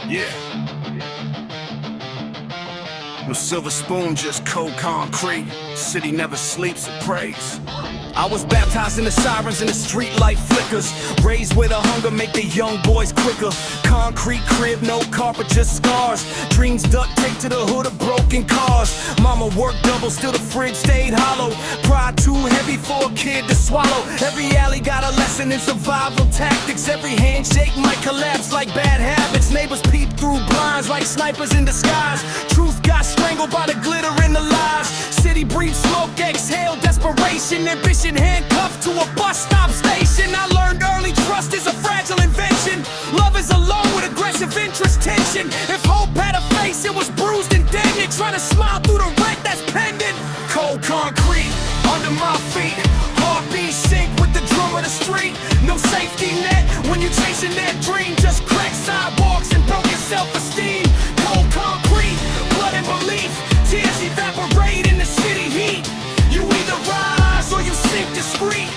Yeah. No silver spoon, just cold concrete. City never sleeps, it prays. I was baptized in the sirens and the street light flickers. Raised where the hunger make the young boys quicker. Concrete crib, no carpet, just scars. Dreams duct taped to the hood of broken cars. Mama worked double, still the fridge stayed hollow. Pride too heavy for a kid to swallow. Every alley got a lesson in survival tactics. Every handshake might collapse like bad habits. Neighbors peep through blinds like snipers in disguise. Truth got strangled by the glitter in the lies. City breathes smoke, exhale desperation. Ambition handcuffed to a bus stop station. I learned early trust is a fragile invention. Love is alone with aggressive interest tension. If hope had a face, it was bruised and dented. Trying to smile through the rent that's pending. Cold concrete under my feet. Heartbeat sync with the drum of the street. No safety net when you chasing that dream. Just cracked sidewalks and broken self-esteem. Cold concrete, blood and belief. Tears evaporate in the city heat. You either rise or you sink discreet.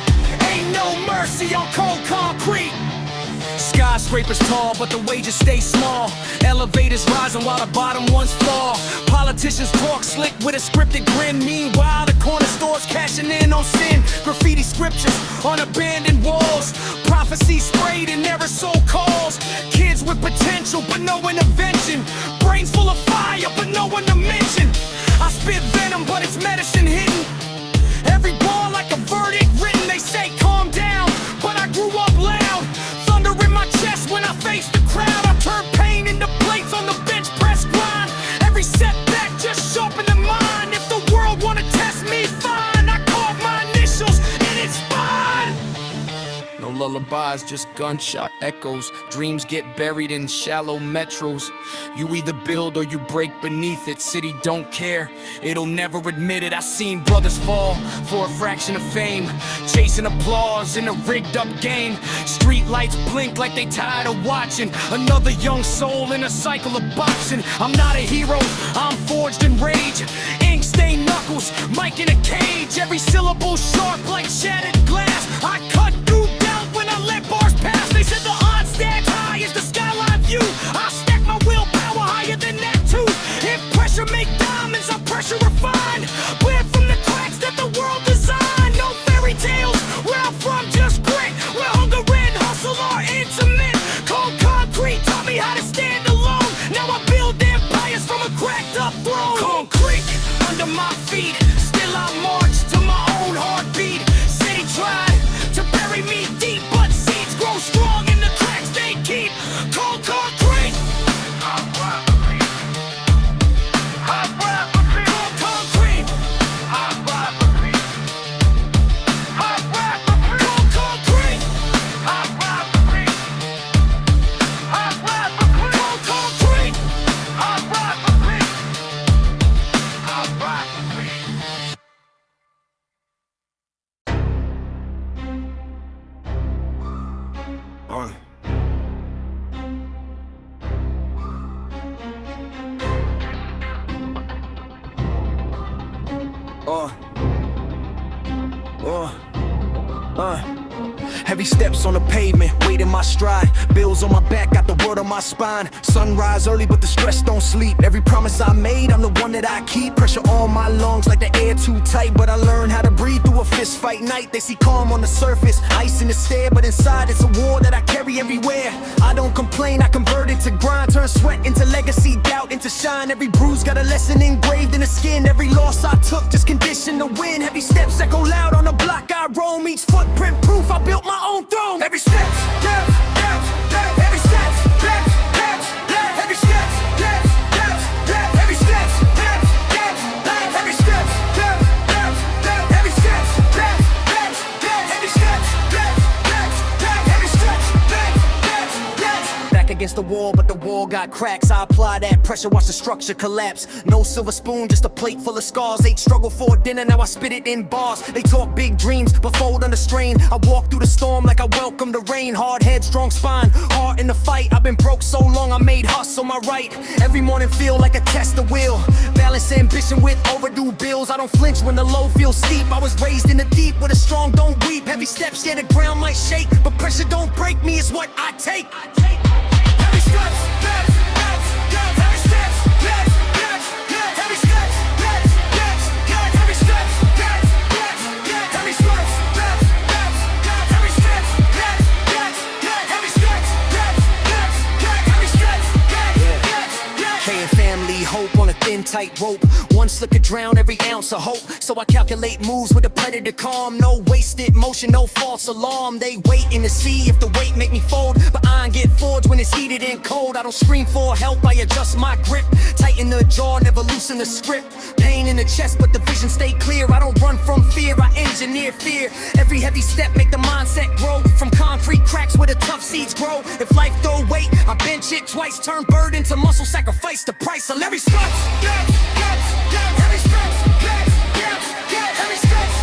Ain't no mercy on cold concrete. Skyscrapers tall, but the wages stay small. Elevators rising while the bottom ones fall. Politicians talk slick with a scripted grin. Meanwhile, the corner stores cashing in on sin. Graffiti scriptures on abandoned walls. Prophecy sprayed in aerosol calls. Kids with potential, but no intervention. Brains full of fire, but no one to mention. I spit venom, but it's medicine hidden. Every bar like a verdict written. They say calm down, but I grew up loud. Thunder in my chest when I face the crowd. I turn pain into plates on the bench press grind. Every setback just sharpen the mind. If the world wanna test me, fine. I carve my initials in its spine. No lullabies, just gunshot echoes. Dreams get buried in shallow metros. You either build or you break beneath it. City don't care, it'll never admit it. I seen brothers fall for a fraction of fame, chasing applause in a rigged up game. Street lights blink like they tired of watching another young soul in a cycle of boxing. I'm not a hero, I'm forged in rage. Ink stained knuckles, mic in a cage. Every syllable sharp like shattered glass. I cut through doubt when I let bars pass. They said the odds stacked high as the skyline view. I stack my willpower higher than that too. If pressure make diamonds, I pressure refined. Bled from the cracks that the world designed. No fairy tales, where I'm from just grit. Where hunger and hustle are intimate. Cold concrete taught me how to stand alone. Now I build empires from a cracked up throne. Concrete under my feet, still I march to my own heartbeat. City tried to bury me deep, but seeds grow strong in the cracks they keep. Cold concrete. Heavy steps on the pavement, weight in my stride. Bills on my back, got the world on my spine. Sunrise early, but the stress don't sleep. Every promise I made, I'm the one that I keep. Pressure on my lungs like the air too tight. But I learned how to breathe through a fist fight night. They see calm on the surface, ice in the stare. But inside it's a war that I carry everywhere. I don't complain, I convert it to grind. Turn sweat into legacy, doubt into shine. Every bruise got a lesson engraved in the skin. Every loss I took just conditioned to win. Heavy steps echo loud on the block I roam. Each footprint proof I built my own throne. Every steps, steps, steps, steps. Every steps, steps, steps, steps. Every steps, steps, steps, steps. Every steps, steps, steps, steps. Every steps, steps, steps, steps. Every steps, steps, steps, steps. Every steps, steps, steps, steps. Every steps, steps, steps, steps. Back against the wall, but the wall got cracks. I apply that pressure, watch the structure collapse. No silver spoon, just a plate full of scars. Ate struggle for dinner, now I spit it in bars. They talk big dreams, but fold under strain. I walk through the storm like I welcome the rain. Hard head, strong spine, heart in the fight. I've been broke so long, I made hustle my right. Every morning feel like a test of will. Balance ambition with overdue bills. I don't flinch when the low feels steep. I was raised in the deep where the strong don't weep. Heavy steps, yeah, the ground might shake, but pressure don't break me, it's what I take. Heavy steps, steps, steps. hope on a thin, tight rope. One slip could drown every ounce of hope. So I calculate moves with a predator calm. No wasted motion, no false alarm. They waiting to see if the weight make me fold, but I ain't get forged when it's heated and cold. I don't scream for help, I adjust my grip. Tighten the jaw, never loosen the script. Pain in the chest, but the vision stay clear. I don't run from fear, I engineer fear. Every heavy step make the mindset grow. From concrete cracks where the tough seeds grow. If life throw weight, I bench it twice. Turn burden to muscle, sacrifice the price of every stretch. Every stretch. Every stretch. Every stretch. Every stretch.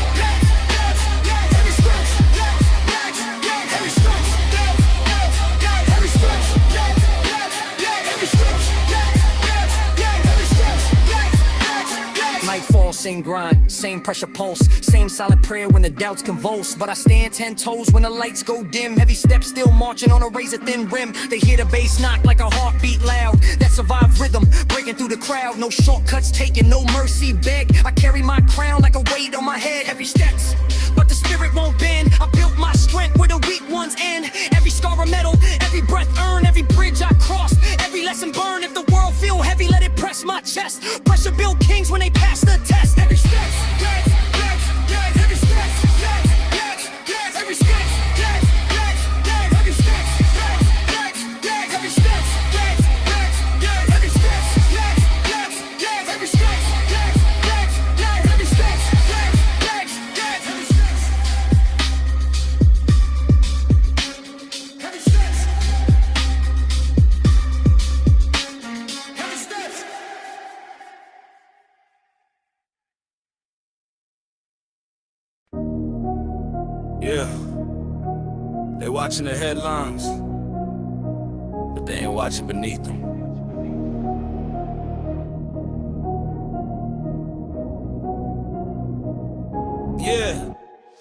Every stretch. Every stretch. Nightfall, same grind, same pressure pulse, same silent prayer when the doubts convulse. But I stand 10 toes when the lights go dim. Heavy steps still marching on a razor thin rim. They hear the bass knock like a heartbeat loud. That survived rhythm, breaking through the crowd. No shortcuts taken, no mercy beg. I carry my crown like a weight on my head. Heavy steps, but the spirit won't bend. I built my strength where the weak ones end. Every scar a medal, every breath earned, every bridge I crossed, every lesson burned. If the world feel heavy, let it press my chest. Pressure build kings when they pass the test. Every step, every step, every step, every step, every step, every step, every step, every step. Yeah, they watching the headlines, but they ain't watching beneath them. Yeah.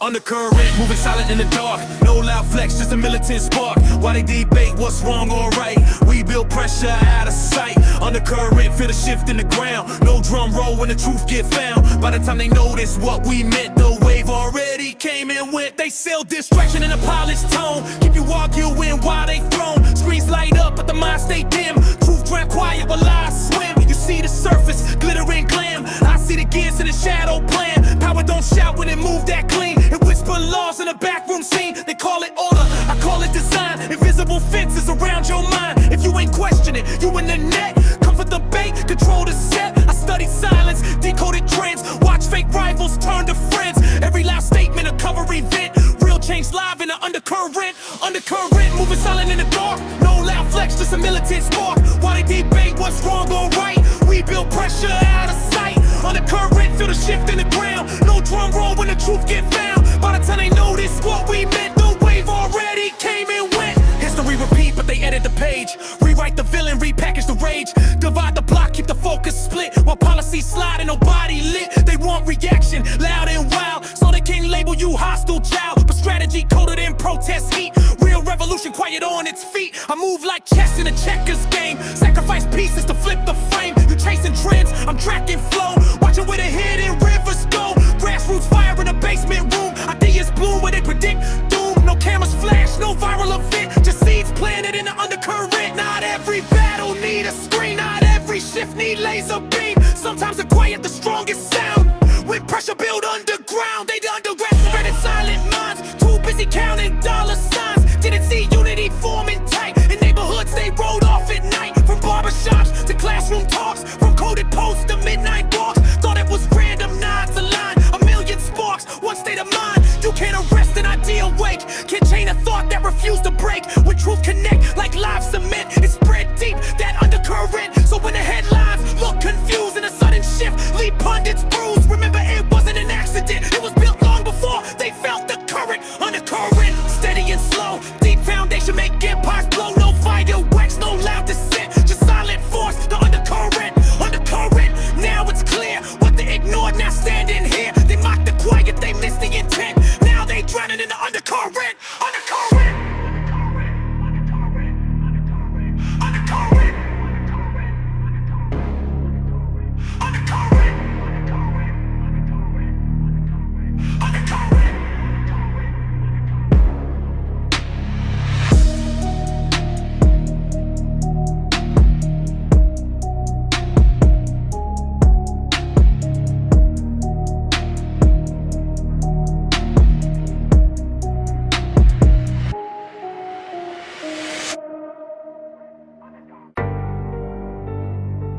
Undercurrent, moving silent in the dark. No loud flex, just a militant spark. While they debate what's wrong or right, we build pressure out of sight. Undercurrent, feel the shift in the ground. No drum roll when the truth get found. By the time they notice what we meant, the wave already came and went. They sell distraction in a polished tone. Keep you arguing while they thrown. Screens light up, but the mind stay dim. Truth drown quiet while lies swim. You see the surface, glitter and glam. I see the gears in the shadow plan. Power don't shout when it move that clean. It whisper laws in a backroom scene. They call it order, I call it design. Invisible fences around your mind. If you ain't questioning, you in the net. Comfort the bait, control the set. I studied silence, decoded trends. Watch fake rivals turn to friends. Every loud statement a cover event. Real change live in the undercurrent. Undercurrent, moving silent in the dark. No loud flex, just a militant spark. While they debate what's wrong or right, we build pressure out of sight. Undercurrent, feel the shift in the ground. No drum roll when the truth get found. By the time they notice what we meant, the wave already came and went. History repeat, but they edit the page. Rewrite the villain, repackage the rage. Divide the block, keep the focus split. While policies slide and nobody lit. They want reaction, loud and wild, so they can't label you hostile child. But strategy coded in protest heat. Real revolution quiet on its feet. I move like chess in a checkers game. Sacrifice pieces to flip the frame. You chasing trends, I'm tracking flow. Watching where the hidden rivers go. Grassroots fire in a basement room. Ideas bloom where they predict doom. No cameras flash, no viral event. Just seeds planted in the undercurrent. Not every battle need a screen. Not every shift need laser beam. Sometimes the quiet, the strongest sound. When pressure build underground, they the underground spreading silent minds. Too busy counting dollar signs. Didn't see unity forming tight. In neighborhoods they rode off at night. From barbershops to classroom talks. From coded posts to midnight walks. Thought it was random nods aligned. A million sparks, one state of mind. You can't arrest an idea awake. Can't chain a thought that refused to break. When truth connect like live cement, it spread deep, that undercurrent. So when the headlines look confused in a sudden shift, leave pundits bruised. Remember, it wasn't an accident. It was built long before they felt the current. Undercurrent, steady and slow, deep foundation.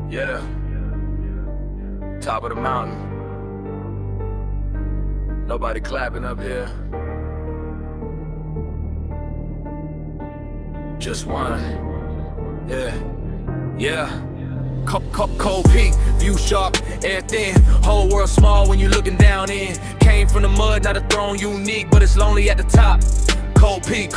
Yeah, top of the mountain. Nobody clapping up here. Just one. Yeah. Cold peak, view sharp, air thin. Whole world small when you looking down in. Came from the mud, not a throne unique, but it's lonely at the top. Cold peak,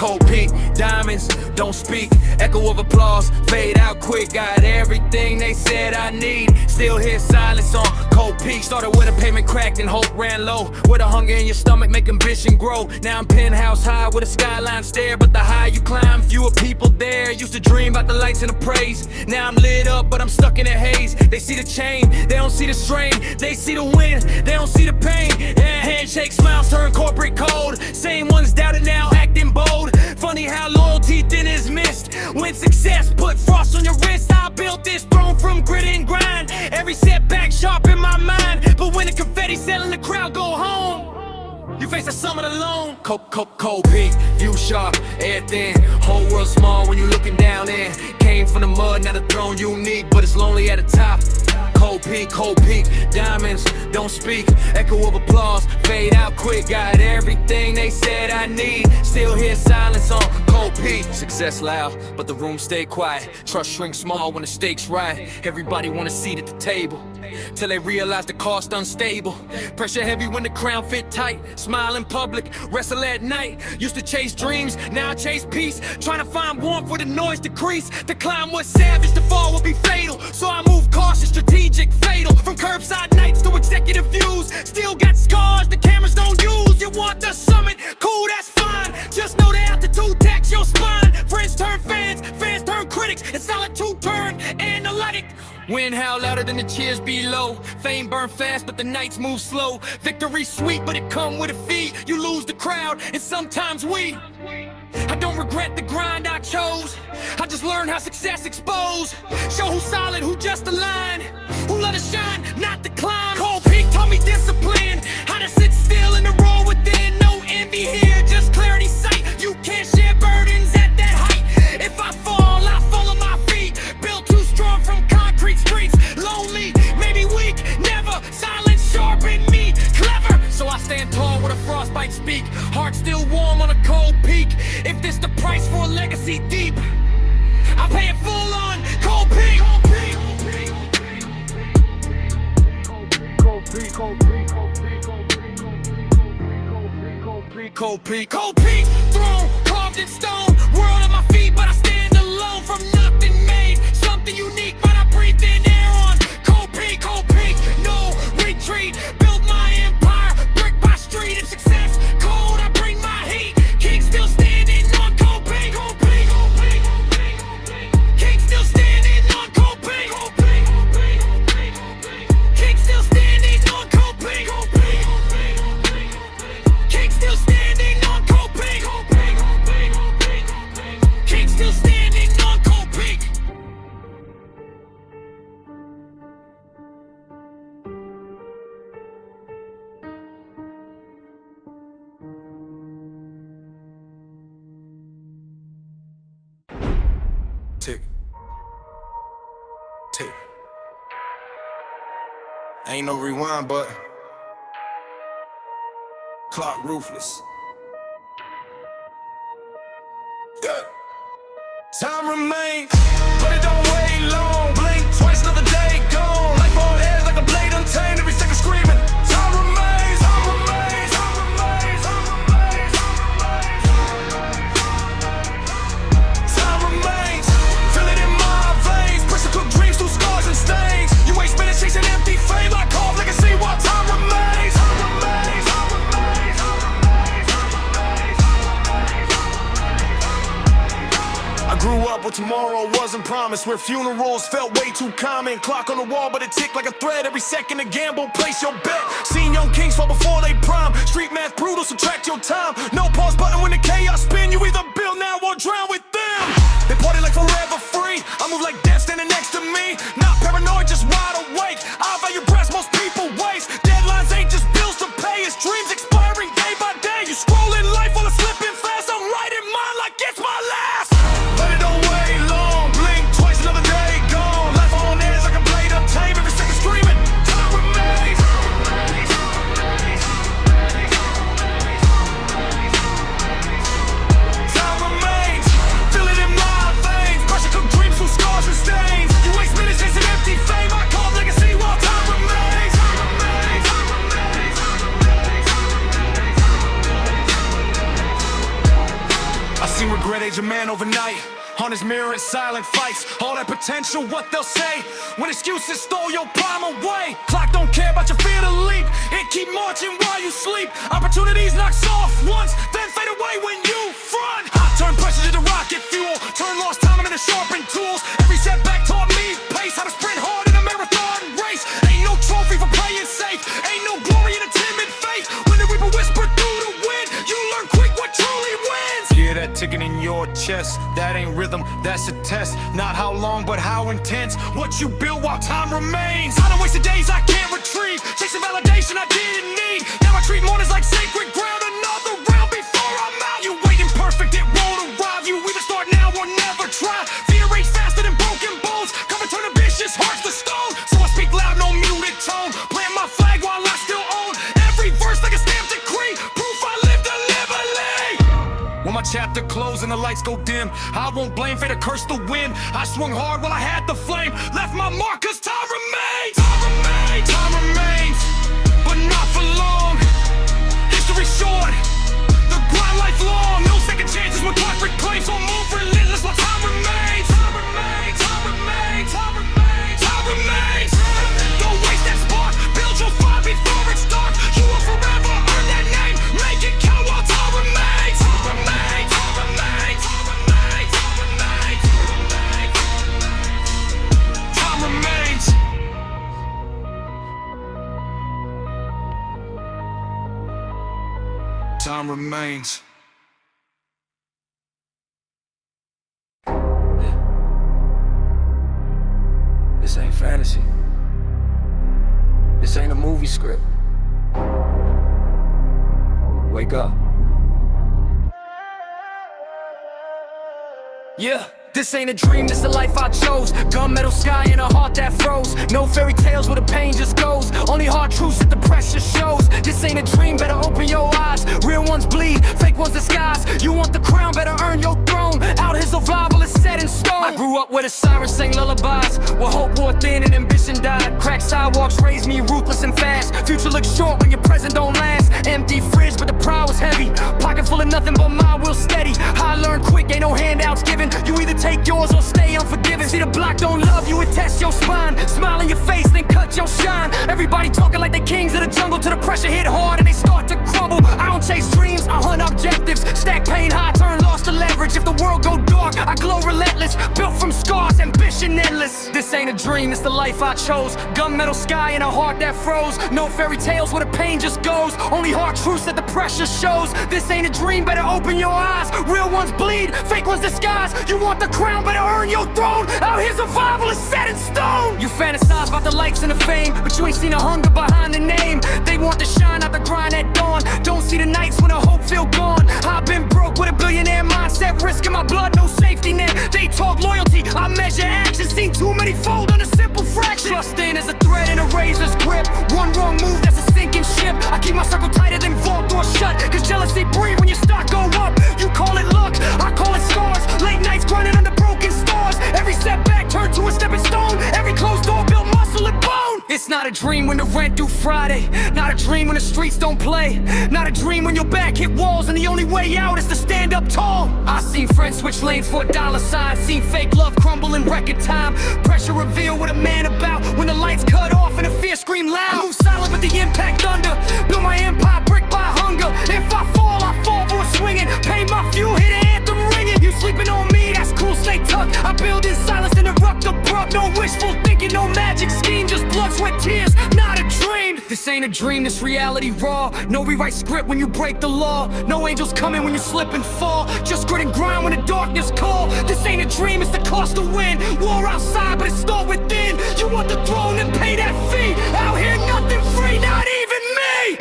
diamonds, don't speak. Echo of applause, fade out quick. Got everything they said I need. Still hear silence on Cold Peak. Started with a pavement cracked and hope ran low. With a hunger in your stomach, make ambition grow. Now I'm penthouse high with a skyline stare. But the higher you climb, fewer people there. Used to dream about the lights and the praise. Now I'm lit up, but I'm stuck in a haze. They see the chain, they don't see the strain. They see the win, they don't see the pain. Handshake smiles turn corporate code. Same ones doubted now, acting bold. Funny how loyalty then is missed. When success put frost on your wrist. I built this throne from grit and grind. Every setback sharp in my mind. But when the confetti selling, the crowd go home. You face the summit alone. Cold peak, view sharp, air thin. Whole world small when you looking down in. Came from the mud, not a throne unique, but it's lonely at the top. Cold peak, diamonds, don't speak. Echo of applause, fade out quick. Got everything they said I need. Still hear silence on Cold Peak. Success loud, but the room stay quiet. Trust shrinks small when the stakes right. Everybody want a seat at the table, till they realize the cost unstable. Pressure heavy when the crown fit tight. Smile in public, wrestle at night. Used to chase dreams, now I chase peace. Trying to find warmth where the noise decrease. To climb was savage, to fall would be fatal. So I move cautious, strategic, fatal. From curbside nights to executive views. Still got scars the cameras don't use. You want the summit? Cool, that's fine. Just know the altitude tax your spine. Friends turn fans, fans turn critics. And solitude turn analytic. Wind howl louder than the cheers below. Fame burn fast, but the nights move slow. Victory sweet, but it come with a fee. You lose the crowd, and sometimes we. I don't regret the grind I chose. I just learned how success expose. Show who's solid, who just aligned. Who let us shine, not the climb. Cold Peak taught me discipline. How to sit still in the road within. No envy here, just clarity sight. You can't share burdens at that height. If I fall, I fall on my feet. Built too strong from concrete streets. Lonely, maybe weak, never. Silence sharpen me, clever. So I stand tall with a frostbite speak. Heart still warm on a cold peak. If this the price for a legacy deep, I pay it full on Cold Peak. Cold Peak, throne carved in stone. World at my feet, but I stand alone. From nothing made something unique, but I breathe in air on Cold Peak, no retreat. Build my empire, brick by street. If success cold, I bring my heat. King still standing on Cold Peak. King still standing on Cold Peak. King still standing on Cold Peak. King still standing on Cold Peak. King still standing on Cold Peak. Tick. Ain't no rewind, but clock ruthless. Good. Time remains, but it don't wait long. Blink twice, another day gone. Life on edge like a blade untamed. Every second screaming. Time remains, time remains, time remains, time remains, time remains. Feel it in my veins. Pressure cook dreams through scars and stains. You ain't spinning chasing empty fame like Carve legacy while time remains. Time remains, time remains, time remains, time remains, time remains. I grew up where tomorrow wasn't promised, where funerals felt way too common. Clock on the wall, but it ticked like a thread. Every second a gamble, place your bet. Seen young kings fall before they prime. Street math brutal, subtract your time. No pause button when the chaos spin. You either build now or drown with them. They party like forever free. I move like death standing next to me. Not paranoid, just wide awake. I value breaths most people waste. Deadlines ain't just bills to pay. It's dreams expiring day by day. You scrolling life while it's slipping fast. I'm writing mine like it's my last. But it don't wait long. Blink twice, another day gone. Life on edge like a blade man overnight. On his mirror in silent fights, all that potential, what they'll say when excuses stole your prime away. Clock don't care about your fear to leap, it keep marching while you sleep. Opportunities knocks off once, then fade away when you front. I turn pressure into rocket fuel, turn lost time into sharpened tools. Every setback taught me pace, how to sprint hard in a marathon race. Ain't no trophy for playing safe, ain't no glory in a timid faith. When the reaper whisper through the wind, you learn quick what truly wins. Yeah, that ticking in your chest, that ain't rhythm, that's a test. Not how long, but how intense. What you build while time remains. I don't waste the days I can't retrieve, chasing validation I didn't need. Now I treat mornings like sacred ground. Another round before I'm out. You waiting perfect, it won't arrive. You either start now or never try. Fear rates faster than broken bones. Come and turn ambitious hearts to stone. So I speak loud, no muted tone. Plant my flag while I still own every verse like a stamped decree. Proof I live deliberately. When my chapter closed and the lights go dim, I won't blame fate or curse the wind. I swung hard while I had the flame, left my mark cause time remains. Time remains, time remains, but not for long. History short, the grind lifelong. No second chances when clock reclaims. So move relentless while time remains. Time remains, time remains, time remains, time remains. Don't waste that spark, build your fire before it's dark. You will forever earn that name, make it count while time remains. Time remains, time remains, time remains, time remains, time remains. Time remains. This ain't fantasy. This ain't a movie script. Wake up. Yeah. This ain't a dream, this the life I chose. Gunmetal sky and a heart that froze. No fairy tales where the pain just goes. Only hard truths that the pressure shows. This ain't a dream, better open your eyes. Real ones bleed, fake ones disguise. You want the crown, better earn your throne. Out here survival is set in stone. I grew up where the sirens sang lullabies, where hope wore thin and ambition died. Cracked sidewalks raised me ruthless and fast. Future looks short when your present don't last. Empty fridge but the pride was heavy. Pocket full of nothing but my will steady. I learned quick, ain't no handouts given. You either take yours or stay unforgiving. See the block don't love you, it tests your spine. Smile in your face, then cut your shine. Everybody talking like they kings of the jungle, till the pressure hit hard and they start to crumble. I don't chase dreams, I hunt objectives. Stack pain high, turn loss to leverage. If the world go dark, I glow relentless. Built from scars, ambition endless. This ain't a dream, it's the life I chose. Gunmetal sky and a heart that froze. No fairy tales where the pain just goes. Only hard truths that the pressure shows. This ain't a dream, better open your eyes. Real ones bleed, fake ones disguise. You want the crown, better earn your throne. Out here survival is set in stone. You fantasize about the likes and the fame, but you ain't seen the hunger behind the name. They want the shine, not the grind at dawn. Don't see the nights when the hope feel gone. I've been broke with a billionaire mindset, risking my blood, no safety net. They talk loyalty, I measure action. Seen too many fold on a simple fraction. Trusting is a thread in a razor's grip. One wrong move, that's a sinking ship. I keep my circle tighter than vault door shut, cause jealousy breed when your stock go up. You call it luck, I call it scars. Late nights grinding under broken stars. Every setback turned to a stepping stone. Every closed door built muscle and bone. It's not a dream when the rent due Friday. Not a dream when the streets don't play. Not a dream when your back hit walls and the only way out is to stand up tall. I seen friends switch lanes for a dollar sign. Seen fake love crumble in record time. Pressure reveal what a man about when the lights cut off and the fear scream loud. I move silent but the impact thunder. Build my empire brick by hunger. If I fall for a swinging. Pay my fuel, hit an anthem ringing. You sleeping on me, that's cool, stay tucked. I build in silence, interrupt abrupt. No wishful thinking, no magic scheme. Just blood, sweat, tears, not a dream. This ain't a dream, this reality raw. No rewrite script when you break the law. No angels coming when you slip and fall. Just grit and grind when the darkness call. This ain't a dream, it's the cost to win. War outside, but it's still within. You want the throne and pay that fee. Out here nothing free, not even me.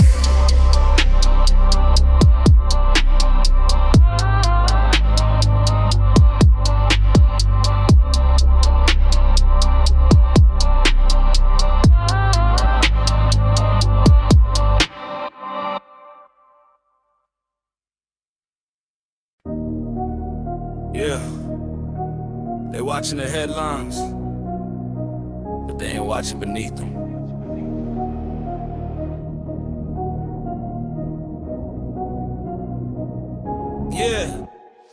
Yeah, they watching the headlines, but they ain't watching beneath them. Yeah,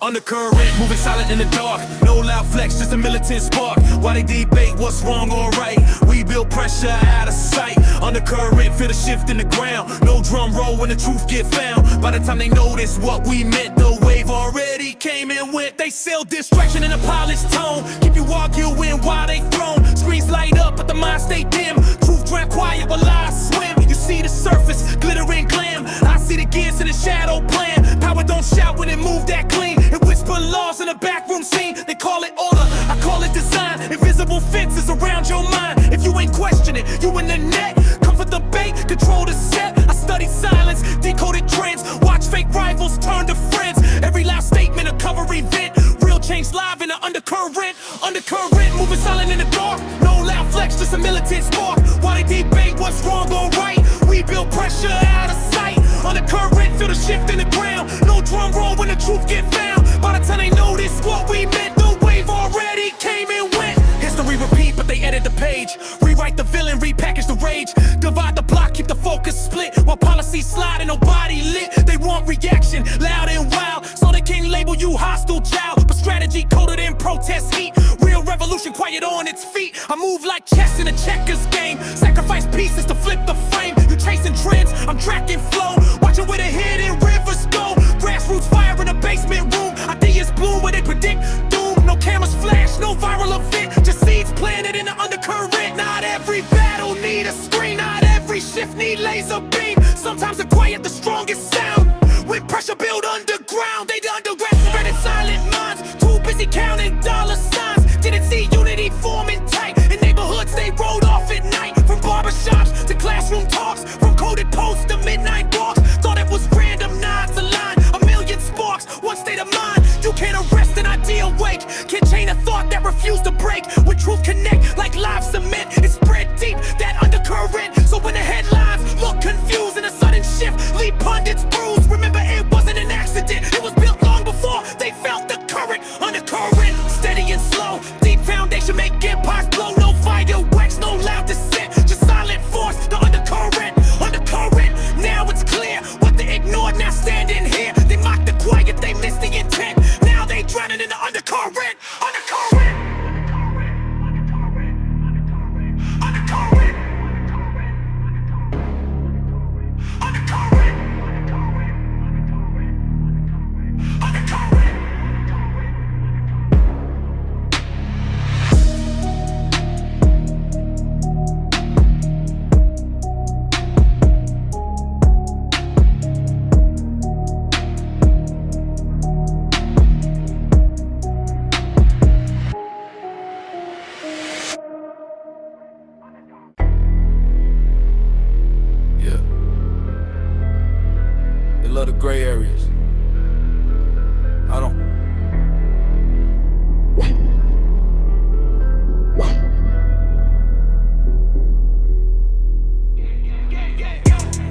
Undercurrent, moving silent in the dark. No loud flex, just a militant spark. While they debate what's wrong or right, we build pressure out of sight. Undercurrent, feel the shift in the ground. No drum roll when the truth get found. By the time they notice what we meant, the wave already came and went. They sell distraction in a polished tone. Keep you arguing while they thrown. Screens light up, but the mind stay dim. Truth drown quiet while lies swim. You see the surface, glitter and glam. I see the gears in the shadow plan. Power don't shout when it move that clean. It whisper laws in a backroom scene. They call it order, I call it design. Invisible fences around your mind. If you ain't questioning, you in the net. Comfort the bait, control the set. I studied silence, decoded trends. Watch fake rivals turn to friends. Every loud statement a cover event. Real change live in the undercurrent. Undercurrent, moving silent in the dark. No loud flex, just a militant spark. While they debate what's wrong or right, we build pressure out of sight. Undercurrent, feel the shift in the ground. No drum roll when the truth get found. By the time they notice what we meant, the wave already came and went. History repeat, but they edit the page. Rewrite the villain, repackage the rage. Divide the block, keep the focus split. While policies slide and nobody lit. They want reaction, loud and wild. So they can't label you hostile child. But strategy coded in protest heat. Real revolution quiet on its feet. I move like chess in a checkers game. Sacrifice pieces to flip the frame. You chasing trends, I'm tracking flow. Watching where the hidden rivers go. Grassroots fire in the basement room. Ideas bloom where they predict doom. No cameras flash, no viral event. Just seeds planted in the undercurrent. Not every battle need a screen. Not every shift need laser beam. Sometimes the quiet, the strongest sound. When pressure build underground, they the underground spreading silent minds. Too busy counting dollar signs. Didn't see unity forming tight. In neighborhoods they rode off at night. From barbershops to classroom talks. From coded posts to midnight walks. Thought it was random nods aligned. A million sparks, one state of mind. You can't arrest an idea awake. Can't chain a thought that refused to break. When truth connect like live cement, it spread deep, that undercurrent. So when the headlines look confused and a sudden shift leave pundits bruised, remember it wasn't an accident. It was built long before they felt the current. Undercurrent, steady and slow. Deep foundation make empires blow. No fireworks, no loud dissent. Just silent force, the undercurrent. Undercurrent, now it's clear what they ignored, now standing here. They mock the quiet, they miss the intent. Now they drowning in the undercurrent. Undercurrent. Undercurrent. Undercurrent. Undercurrent. Love the gray areas. I don't.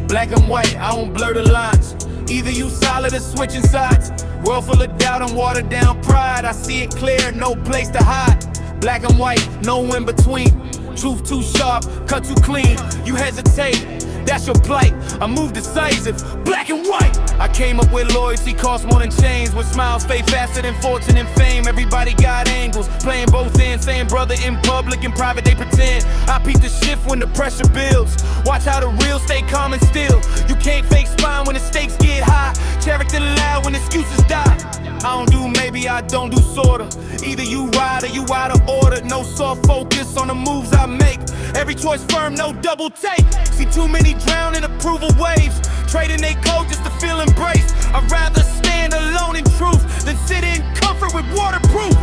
Black and white, I don't blur the lines. Either you solid or switching sides. World full of doubt and watered down pride. I see it clear, no place to hide. Black and white, no in between. Truth too sharp, cut too clean. You hesitate, that's your plight. I move decisive, black and white. I came up with loyalty, cost more than chains. With smiles fade faster than fortune and fame. Everybody got angles, playing both ends. Saying brother in public, in private they pretend. I peep the shift when the pressure builds. Watch how the real stay calm and still. You can't fake spine when the stakes get high. Character loud when excuses die. I don't do maybe, I don't do sorta. Either you ride or you out of order. No soft focus on the moves I make. Every choice firm, no double take. See too many drown in approval waves. Trading they code just to feel embraced. I'd rather stand alone in truth than sit in comfort with waterproof.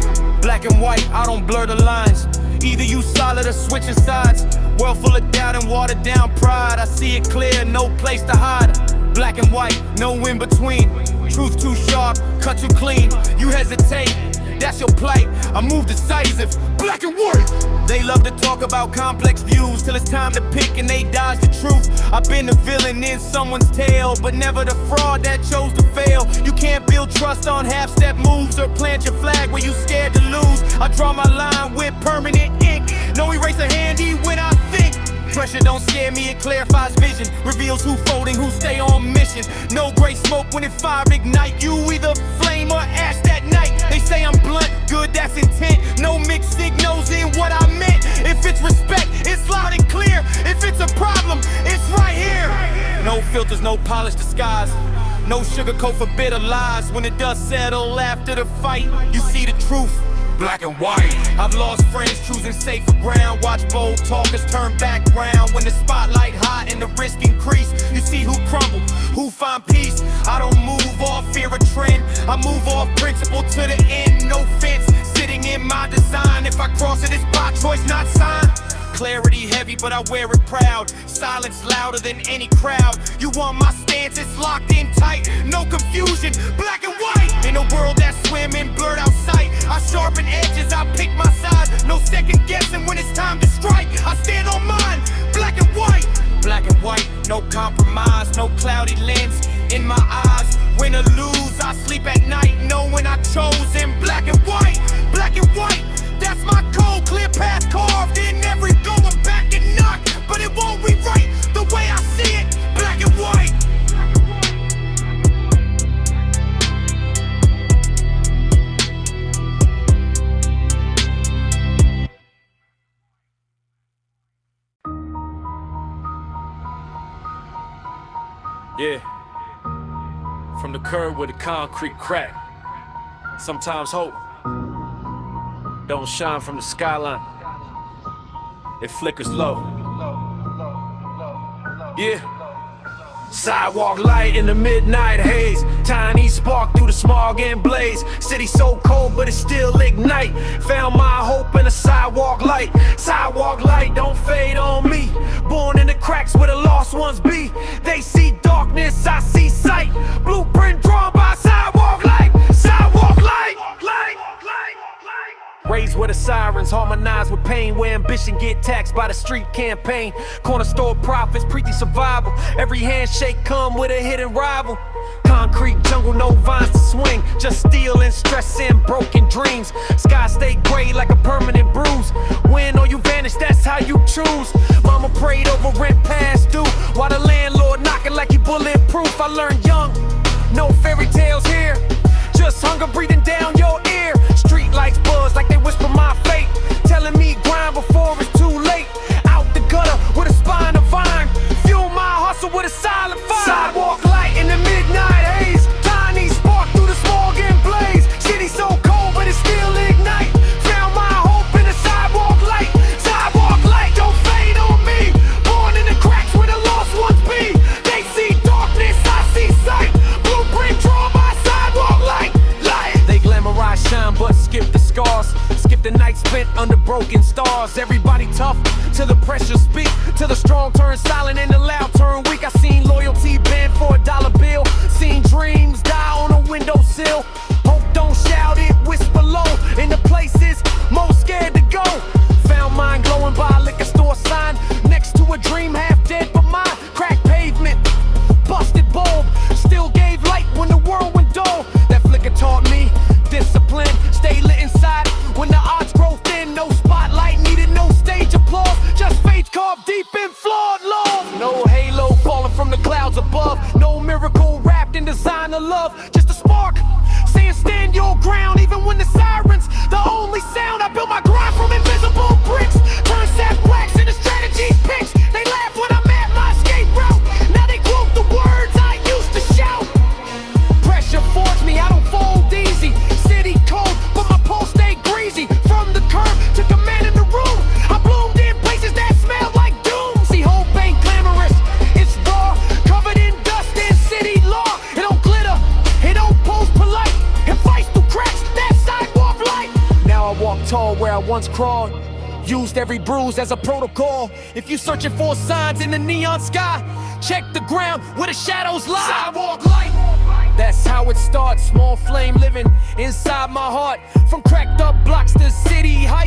Black and white, I don't blur the lines. Either you solid or switching sides. World full of doubt and watered down pride. I see it clear, no place to hide. Black and white, no in between. Truth too sharp, cut too clean. You hesitate, that's your plight. I move decisive, black and white. They love to talk about complex views till it's time to pick and they dodge the truth. I've been the villain in someone's tale, but never the fraud that chose to fail. You can't build trust on half-step moves or plant your flag where you scared to lose. I draw my line with permanent ink. No eraser handy when I think. Pressure don't scare me, it clarifies vision. Reveals who folding, who stay on mission. No gray smoke when it fire ignite. You either flame or ash that say I'm blunt, good, that's intent. No mixed signals in what I meant. If it's respect, it's loud and clear. If it's a problem, it's right here. No filters, no polished disguise. No sugarcoat for bitter lies. When the dust settle after the fight, you see the truth, black and white. I've lost friends choosing safer ground. Watch bold talkers turn background. When the spotlight hot and the risk increase, you see who crumble, who find peace. I don't move off fear of trend, I move off principle to the end. No fence, sitting in my design. If I cross it, it's by choice, not sign. Clarity heavy, but I wear it proud. Silence louder than any crowd. You want my stance, it's locked in tight. No confusion, black and white. In a world that's swimming, blurred out sight. I sharpen edges, I pick my side. No second guessing when it's time to strike. I stand on mine, black and white. Black and white, no compromise. No cloudy lens in my eyes. Win or lose, I sleep at night knowing I chose in black and white. Black and white, that's my code. Clear path carved in every going back and knock. But it won't rewrite the way I see it, black and white. Yeah, from the curb where the concrete crack. Sometimes hope don't shine from the skyline, it flickers low. Yeah, sidewalk light in the midnight haze. Tiny spark through the smog and blaze. City so cold but it still ignite. Found my hope in a sidewalk light. Sidewalk light don't fade on me. Born in the cracks where the lost ones be. They see darkness, I see sight. Blueprint drawn by sidewalk light. Sidewalk light, light, light, light. Raised where the sirens harmonize with pain, where ambition get taxed by the street campaign. Corner store profits, preachy survival. Every handshake come with a hidden rival. Concrete jungle, no vines to swing. Just steel and stress and broken dreams. Sky stay gray like a permanent bruise. Win or you vanish, that's how you choose. Mama prayed over rent past due, while the landlord knocking like he bulletproof. I learned young, no fairy tales here. Just hunger breathing down your ear. Street lights buzz like they whisper my fate, telling me grind before it's too late. Out the gutter with a spine of iron. Fuel my hustle with a silent fire. Sidewalk light in the midnight haze. Tiny spark through the smog and blaze. City so cold but it still ignite. Found my hope in the sidewalk light. Sidewalk light don't fade on me. Born in the cracks where the lost ones be. They see darkness, I see sight. Blueprint drawn by sidewalk light. They glamorize shine but skip the scars. Skip the night spent under broken stars. Everybody tough till the pressure speak. Till the strong turn silent and the loud turn weak. I seen loyalty bend for $1 bill. Seen dreams die on a windowsill. Hope don't shout it, whisper low. In the places most scared to go. Found mine glowing by a liquor store sign. Next to a dream half dead but mine. Cracked pavement, busted bulb. Still gave light when the world went dull. That flicker taught me discipline. Stay lit inside when the odds grow thin. No spotlight needed, no stage applause. Just fate carved deep in flawed laws. No halo falling from the clouds above. No miracle wrapped in designer love. Just a spark saying stand your ground. Even when the sirens the only sound. I built my grind from invisible bricks. Turn sap blacks into strategy picks. They laugh when I'm at my escape route. Now they quote the words I used to shout. Pressure forged me, I don't fold easy. City cold, but my pulse stay greasy. From the curb to command in the room, I bloomed in places that smelled like doom. See, hope ain't glamorous, it's raw. Covered in dust and city law. It don't glitter, it don't pose polite. It fights through cracks, that sidewalk light. Now I walk tall where I once crawled. Used every bruise as a protocol. If you searching for signs in the neon sky, check the ground where the shadows lie. Sidewalk light. That's how it starts. Small flame living inside my heart. From cracked up blocks to city heights.